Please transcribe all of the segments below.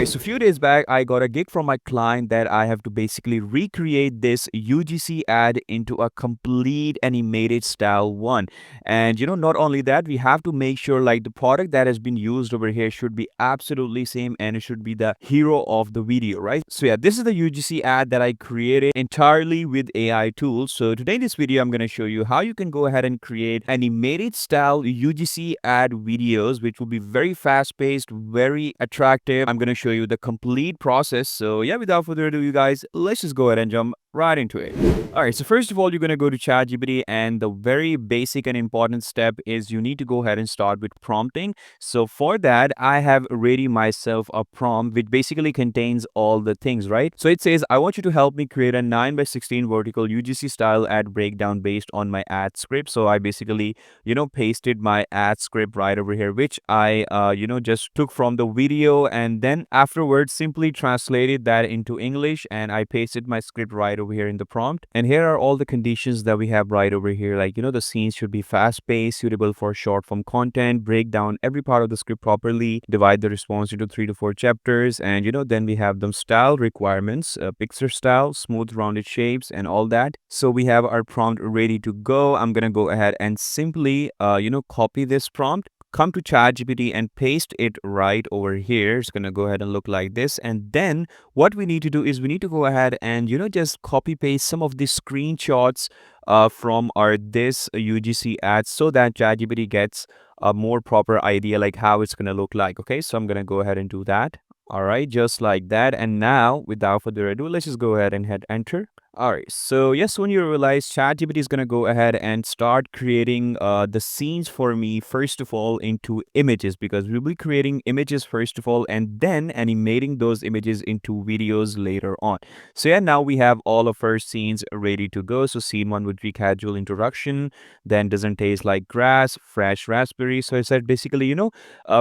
Alright, so a few days back, I got a gig from my client that I have to basically recreate this UGC ad into a complete animated style one. And not only that, we have to make sure like the product that has been used over here should be absolutely same and it should be the hero of the video, right? So yeah, this is the UGC ad that I created entirely with AI tools. So today in this video, I'm going to show you how you can go ahead and create animated style UGC ad videos, which will be very fast paced, very attractive. I'm going to show you the complete process. So yeah, without further ado, you guys, let's just go ahead and jump right into it. All right, so first of all, you're going to go to ChatGPT, and the very basic and important step is you need to go ahead and start with prompting. So for that, I have ready myself a prompt which basically contains all the things, right? So it says, I want you to help me create a 9:16 vertical UGC style ad breakdown based on my ad script. So I basically, pasted my ad script right over here, which I, just took from the video, and then afterwards simply translated that into English, and I pasted my script right over here in the prompt. And here are all the conditions that we have right over here. Like, the scenes should be fast paced, suitable for short form content, break down every part of the script properly, divide the response into 3 to 4 chapters. And, then we have them style requirements, picture style, smooth rounded shapes and all that. So we have our prompt ready to go. I'm going to go ahead and simply, copy this prompt, come to ChatGPT and paste it right over here. It's going to go ahead and look like this. And then what we need to do is we need to go ahead and, just copy paste some of the screenshots from our this UGC ad so that ChatGPT gets a more proper idea like how it's going to look like. Okay, so I'm going to go ahead and do that. All right, just like that. And now without further ado, let's just go ahead and hit enter. All right, so yes, when you realize ChatGPT is going to go ahead and start creating the scenes for me, first of all, into images, because we'll be creating images first of all, and then animating those images into videos later on. So yeah, now we have all of our scenes ready to go. So scene one would be casual introduction, then doesn't taste like grass, fresh raspberry. So I said basically,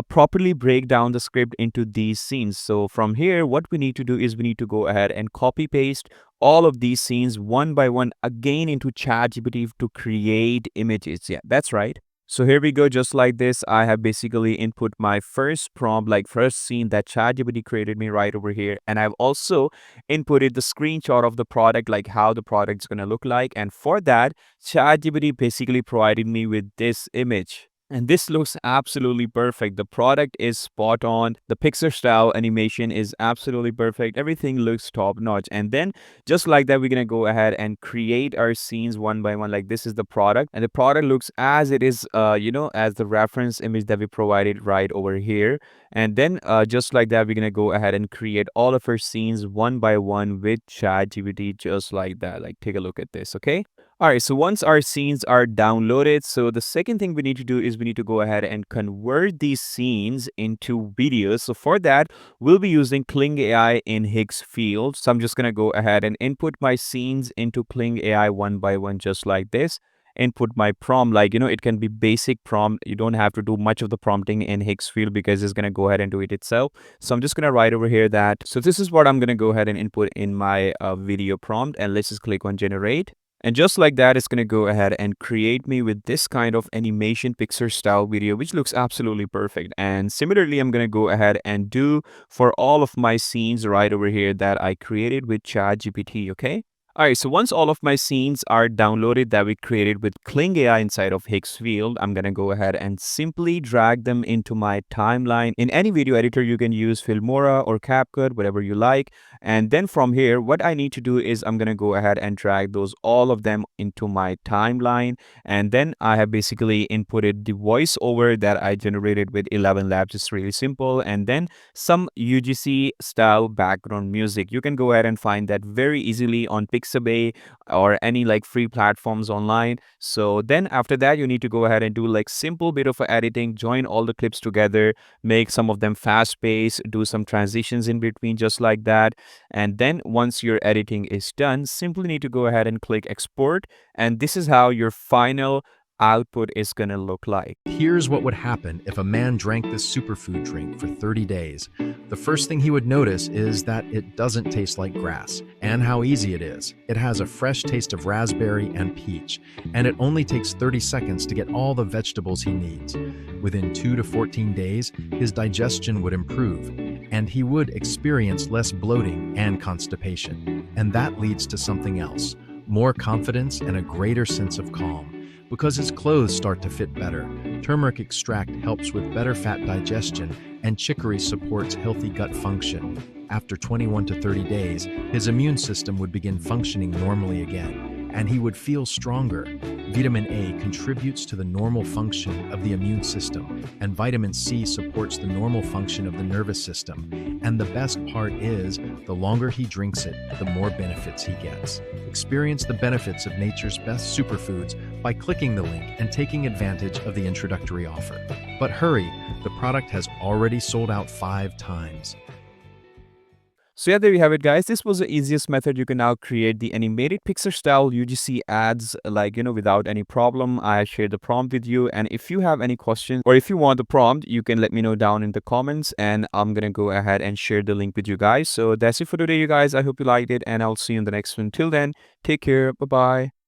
properly break down the script into these scenes. So from here, what we need to do is we need to go ahead and copy paste all of these scenes one by one again into ChatGPT to create images. Yeah, that's right. So here we go, just like this. I have basically input my first prompt, like first scene that ChatGPT created me right over here. And I've also inputted the screenshot of the product, like how the product's going to look like. And for that, ChatGPT basically provided me with this image. And this looks absolutely perfect. The product is spot on. The picture style animation is absolutely perfect. Everything looks top notch. And then just like that, we're going to go ahead and create our scenes one by one. Like this is the product, and the product looks as it is, as the reference image that we provided right over here. And then just like that, we're going to go ahead and create all of our scenes one by one with ChatGPT, just like that. Like take a look at this. Okay. All right, so once our scenes are downloaded, so the second thing we need to do is we need to go ahead and convert these scenes into videos. So for that, we'll be using Kling AI in Higgs field. So I'm just going to go ahead and input my scenes into Kling AI one by one, just like this. Input my prompt, like, it can be basic prompt. You don't have to do much of the prompting in Higgs field because it's going to go ahead and do it itself. So I'm just going to write over here that, so this is what I'm going to go ahead and input in my video prompt, and let's just click on generate. And just like that, it's going to go ahead and create me with this kind of animation picture style video, which looks absolutely perfect. And similarly, I'm going to go ahead and do for all of my scenes right over here that I created with ChatGPT, okay? All right, so once all of my scenes are downloaded that we created with Kling AI inside of Higgs field, I'm going to go ahead and simply drag them into my timeline. In any video editor, you can use Filmora or CapCut, whatever you like. And then from here, what I need to do is I'm going to go ahead and drag all of them into my timeline. And then I have basically inputted the voiceover that I generated with ElevenLabs. It's really simple. And then some UGC style background music. You can go ahead and find that very easily on Pixabay or any like free platforms online. So then after that, you need to go ahead and do like simple bit of editing, join all the clips together, make some of them fast paced, do some transitions in between, just like that. And then once your editing is done, simply need to go ahead and click export. And this is how your final output is going to look like. Here's what would happen if a man drank this superfood drink for 30 days. The first thing he would notice is that it doesn't taste like grass, and how easy it is. It has a fresh taste of raspberry and peach, and it only takes 30 seconds to get all the vegetables he needs. Within 2 to 14 days, his digestion would improve. and he would experience less bloating and constipation. And that leads to something else: more confidence and a greater sense of calm, because his clothes start to fit better. Turmeric extract helps with better fat digestion, and chicory supports healthy gut function. After 21 to 30 days, his immune system would begin functioning normally again, and he would feel stronger. Vitamin A contributes to the normal function of the immune system, and vitamin C supports the normal function of the nervous system. And the best part is, the longer he drinks it, the more benefits he gets. Experience the benefits of nature's best superfoods by clicking the link and taking advantage of the introductory offer. But hurry, the product has already sold out 5 times. So yeah, there you have it, guys. This was the easiest method. You can now create the animated picture style UGC ads, like, without any problem. I shared the prompt with you. And if you have any questions or if you want the prompt, you can let me know down in the comments, and I'm going to go ahead and share the link with you guys. So that's it for today, you guys. I hope you liked it, and I'll see you in the next one. Till then, take care. Bye-bye.